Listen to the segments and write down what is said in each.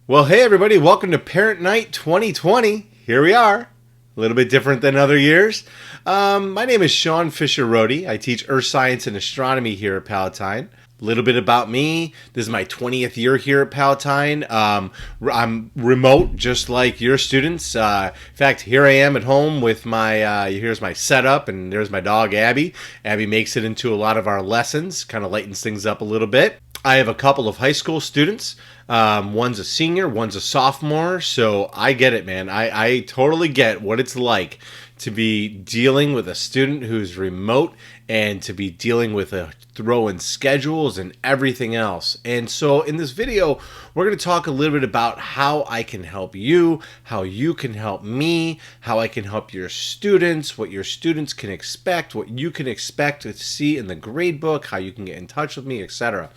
Well, hey everybody, welcome to Parent Night 2020. Here we are, a little bit different than other years. My name is Sean Fisher-Rohde. I teach earth science and astronomy here at Palatine. A little bit about me. This is my 20th year here at Palatine. I'm remote, just like your students. In fact, here I am at home with my, here's my setup, and there's my dog, Abby. Abby makes it into a lot of our lessons, kind of lightens things up a little bit. I have a couple of high school students. One's a senior, one's a sophomore, so I get it, man. I totally get what it's like to be dealing with a student who's remote and to be dealing with a throw-in schedules and everything else. And so in this video, we're going to talk a little bit about how I can help you, how you can help me, how I can help your students, what your students can expect, what you can expect to see in the grade book, how you can get in touch with me, etc.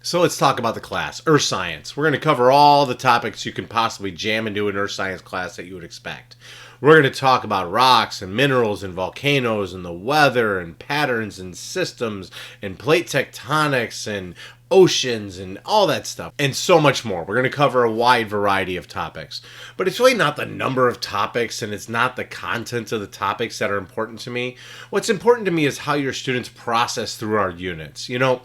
So let's talk about the class, Earth Science. We're going to cover all the topics you can possibly jam into an Earth Science class that you would expect. We're going to talk about rocks and minerals and volcanoes and the weather and patterns and systems and plate tectonics and oceans and all that stuff and so much more. We're going to cover a wide variety of topics. But it's really not the number of topics and it's not the content of the topics that are important to me. What's important to me is how your students process through our units. You know,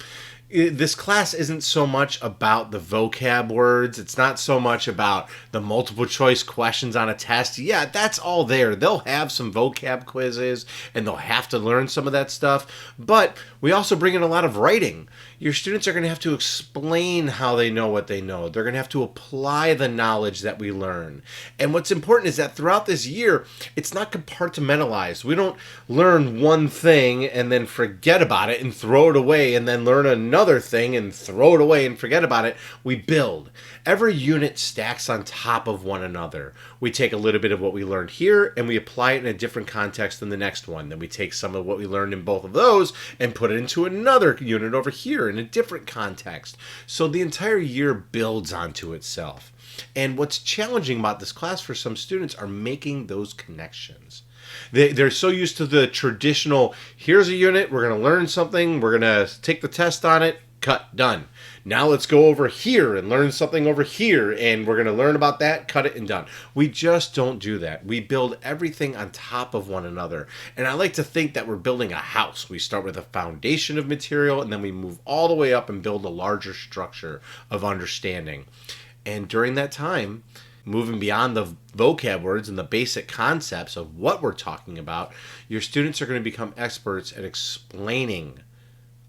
this class isn't so much about the vocab words. It's not so much about the multiple choice questions on a test. Yeah, that's all there. They'll have some vocab quizzes and they'll have to learn some of that stuff. But we also bring in a lot of writing. Your students are going to have to explain how they know what they know. They're going to have to apply the knowledge that we learn. And what's important is that throughout this year, it's not compartmentalized. We don't learn one thing and then forget about it and throw it away and then learn another thing and throw it away and forget about it. We build. Every unit stacks on top of one another. We take a little bit of what we learned here and we apply it in a different context than the next one. Then we take some of what we learned in both of those and put it into another unit over here in a different context. So the entire year builds onto itself. And what's challenging about this class for some students are making those connections. They're so used to the traditional, here's a unit, we're going to learn something, we're going to take the test on it, cut, done. Now let's go over here and learn something over here, and we're going to learn about that, cut it, and done. We just don't do that. We build everything on top of one another. And I like to think that we're building a house. We start with a foundation of material, and then we move all the way up and build a larger structure of understanding. And during that time, moving beyond the vocab words and the basic concepts of what we're talking about, your students are going to become experts at explaining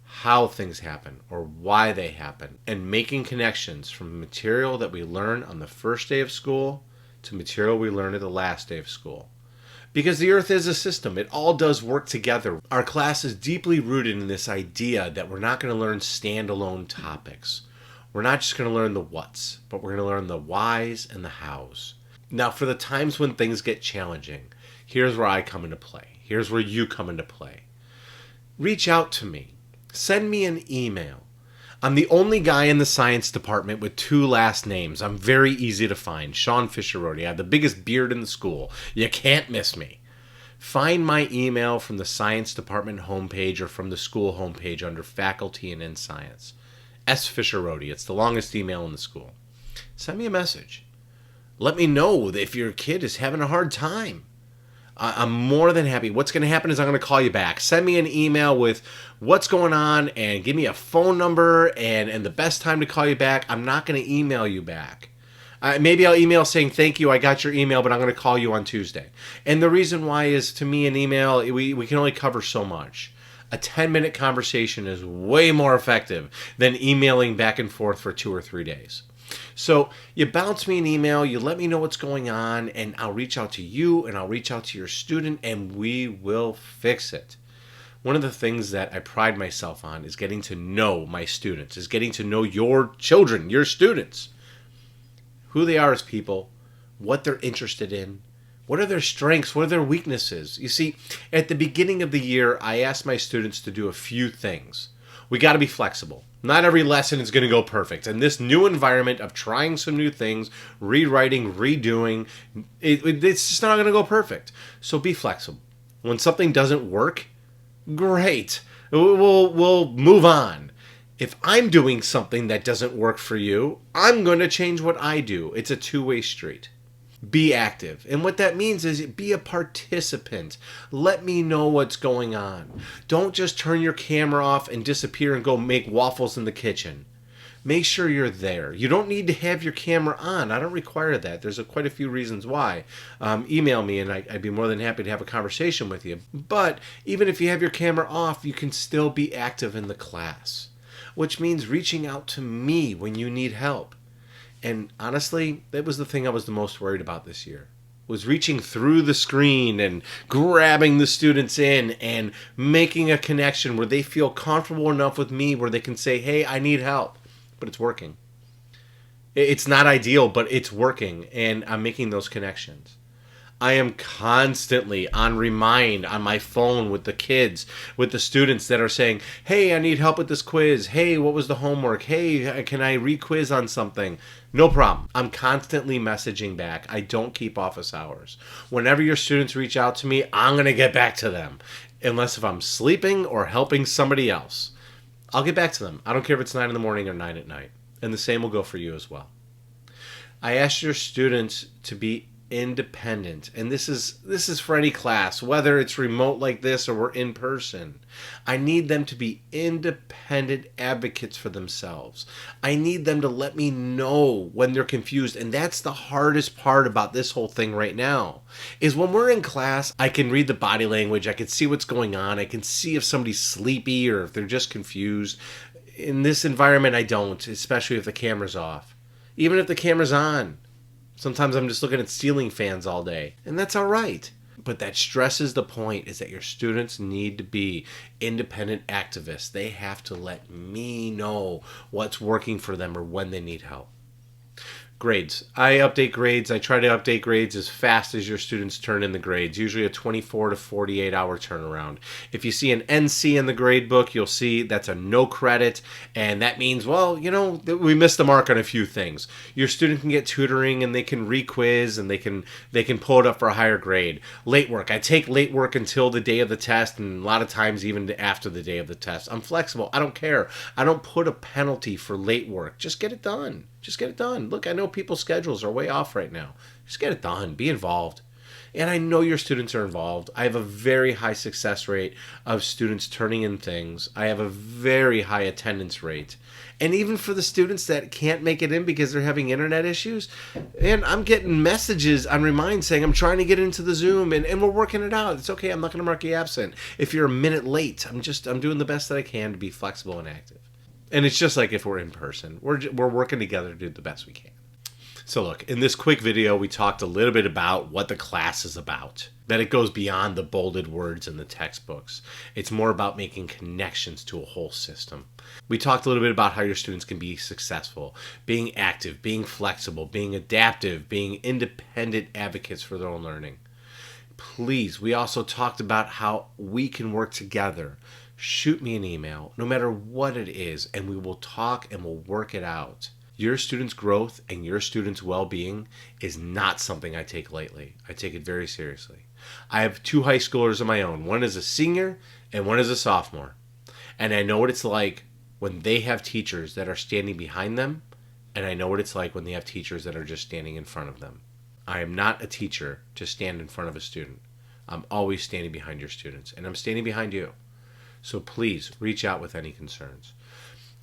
how things happen or why they happen and making connections from material that we learn on the first day of school to material we learn at the last day of school. Because the earth is a system. It all does work together. Our class is deeply rooted in this idea that we're not going to learn standalone topics. We're not just going to learn the whats, but we're going to learn the whys and the hows. Now, for the times when things get challenging, here's where I come into play. Here's where you come into play. Reach out to me. Send me an email. I'm the only guy in the science department with 2 last names. I'm very easy to find. Sean Fisher-Rohde. I have the biggest beard in the school. You can't miss me. Find my email from the science department homepage or from the school homepage under faculty and in science. S. Fisher-Rohde. It's the longest email in the school. Send me a message. Let me know if your kid is having a hard time. I'm more than happy. What's going to happen is I'm going to call you back. Send me an email with what's going on and give me a phone number and the best time to call you back. I'm not going to email you back. Maybe I'll email saying, thank you, I got your email, but I'm going to call you on Tuesday. And the reason why is, to me, an email, we can only cover so much. A 10-minute conversation is way more effective than emailing back and forth for 2 or 3 days. So you bounce me an email, you let me know what's going on, and I'll reach out to you and I'll reach out to your student and we will fix it. One of the things that I pride myself on is getting to know my students, is getting to know your children, your students, who they are as people, what they're interested in, what are their strengths, what are their weaknesses. You see, at the beginning of the year, I asked my students to do a few things. We got to be flexible. Not every lesson is going to go perfect. And this new environment of trying some new things, rewriting, redoing, it's just not going to go perfect. So be flexible. When something doesn't work, great. We'll move on. If I'm doing something that doesn't work for you, I'm going to change what I do. It's a two-way street. Be active. And what that means is be a participant. Let me know what's going on. Don't just turn your camera off and disappear and go make waffles in the kitchen. Make sure you're there. You don't need to have your camera on. I don't require that. There's quite a few reasons why. Email me and I'd be more than happy to have a conversation with you. But even if you have your camera off, you can still be active in the class, which means reaching out to me when you need help. And honestly, that was the thing I was the most worried about this year, was reaching through the screen and grabbing the students in and making a connection where they feel comfortable enough with me where they can say, hey, I need help. But it's working. It's not ideal, but it's working, and I'm making those connections. I am constantly on remind on my phone with the kids, with the students that are saying, hey, I need help with this quiz. Hey, what was the homework? Hey, can I re-quiz on something? No problem. I'm constantly messaging back. I don't keep office hours. Whenever your students reach out to me, I'm going to get back to them, unless if I'm sleeping or helping somebody else. I'll get back to them. I don't care if it's 9 in the morning or 9 at night. And the same will go for you as well. I ask your students to be independent. And this is for any class, whether it's remote like this or we're in person. I need them to be independent advocates for themselves. I need them to let me know when they're confused. And that's the hardest part about this whole thing right now, is when we're in class, I can read the body language. I can see what's going on. I can see if somebody's sleepy or if they're just confused. In this environment, I don't, especially if the camera's off. Even if the camera's on. Sometimes I'm just looking at ceiling fans all day, and that's all right. But that stresses the point, is that your students need to be independent activists. They have to let me know what's working for them or when they need help. Grades. I update grades. I try to update grades as fast as your students turn in the grades, usually a 24 to 48 hour turnaround. If you see an NC in the grade book, you'll see that's a no credit, and that means, well, we missed the mark on a few things. Your student can get tutoring and they can re-quiz and they can pull it up for a higher grade. Late work. I take late work until the day of the test, and a lot of times even after the day of the test. I'm flexible. I don't care. I don't put a penalty for late work. Just get it done. Just get it done. Look, I know people's schedules are way off right now. Just get it done. Be involved. And I know your students are involved. I have a very high success rate of students turning in things. I have a very high attendance rate. And even for the students that can't make it in because they're having internet issues, and I'm getting messages on Remind saying, I'm trying to get into the Zoom and we're working it out. It's okay. I'm not going to mark you absent. If you're a minute late, I'm doing the best that I can to be flexible and active. And it's just like if we're in person. We're working together to do the best we can. So look, in this quick video, we talked a little bit about what the class is about. That it goes beyond the bolded words in the textbooks. It's more about making connections to a whole system. We talked a little bit about how your students can be successful, being active, being flexible, being adaptive, being independent advocates for their own learning. Please, we also talked about how we can work together. Shoot me an email, no matter what it is, and we will talk and we'll work it out. Your students' growth and your students' well-being is not something I take lightly. I take it very seriously. I have 2 high schoolers of my own. One is a senior and one is a sophomore. And I know what it's like when they have teachers that are standing behind them, and I know what it's like when they have teachers that are just standing in front of them. I am not a teacher to stand in front of a student. I'm always standing behind your students, and I'm standing behind you. So please reach out with any concerns.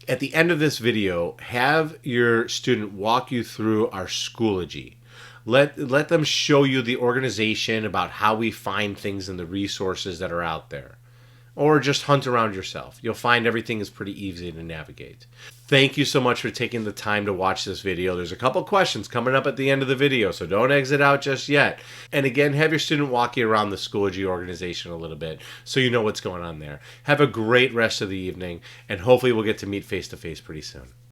At the end of this video, have your student walk you through our Schoology. Let them show you the organization, about how we find things in the resources that are out there. Or just hunt around yourself. You'll find everything is pretty easy to navigate. Thank you so much for taking the time to watch this video. There's a couple questions coming up at the end of the video, so don't exit out just yet. And again, have your student walk you around the Schoology organization a little bit so you know what's going on there. Have a great rest of the evening, and hopefully we'll get to meet face-to-face pretty soon.